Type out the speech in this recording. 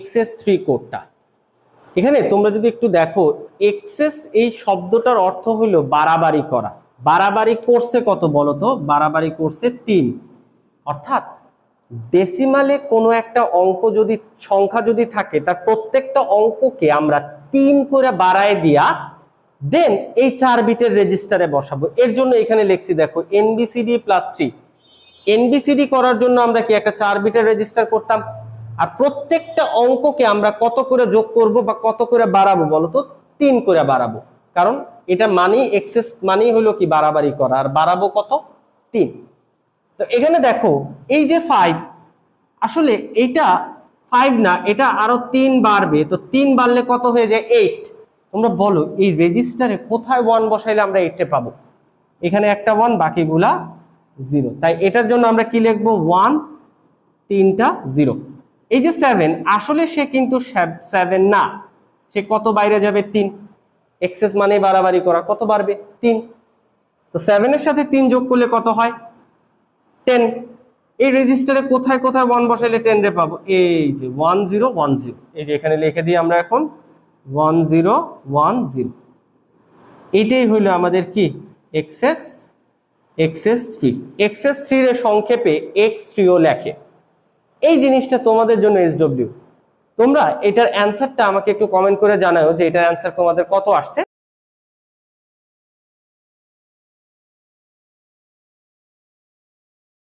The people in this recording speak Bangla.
XS3 কোডটা। এখানে তোমরা যদি একটু দেখো, এক্সেস এই শব্দটার অর্থ হলো বাড়াবাড়ি করা। বাড়াবাড়ি করছে কত বলো তো? বাড়াবাড়ি করছে 3। অর্থাৎ ডেসিমালে কোনো একটা অঙ্ক যদি সংখ্যা যদি থাকে, তার প্রত্যেকটা অঙ্ককে আমরা 3 করে বাড়ায় দিয়া দেন এই 4 বিটের রেজিস্টারে বসাবো। এর জন্য এখানে লিখছি দেখো NBCD + 3। NBCD করার জন্য আমরা কি একটা 4 বিটের রেজিস্টার করতাম, আর প্রত্যেকটা অঙ্ককে আমরা কত করে যোগ করব বা কত করে বাড়াবো বলতো? 3 করে বাড়াবো। কারণ এটা মানি এক্সেস মানি হলো কি বাড়াবাড়ি করা, আর বাড়াবো কত? 3। তো এখানে দেখো এই যে 5, আসলে এটা 5 না, এটা আরো 3 বাড়বে। তো 3 বাড়লে কত হয়ে যায়? 8। তোমরা বলো এই রেজিস্টারে কোথায় 1 বসাইলে আমরা 8 পাবো? এখানে একটা 1, বাকিগুলা 0। তাই এটার জন্য আমরা কি লিখবো? 1, 3টা 0। এই যে 7, আসলে সে কিন্তু 7 না, সে কত বাইরে যাবে? 3। এক্সেস মানে বাড়াবাড়ি করা, কত বাড়বে? 3। তো 7 এর সাথে 3 যোগ করলে কত হয়? 10। এই রেজিস্টারে কোথায় কোথায় 1 বসাইলে 10 রে পাবো? এই যে 1 0 1 0, এই যে এখানে লিখে দিই আমরা এখন 1 0 1 0। এটাই হলো আমাদের কি? XS3। XS3 এর সংক্ষেপে X3 ও লেখে। এই জিনিসটা তোমাদের জন্য SW। তোমরা এটার অ্যান্সারটা আমাকে একটু কমেন্ট করে জানাও যে এটার অ্যান্সার তোমাদের কত আসছে।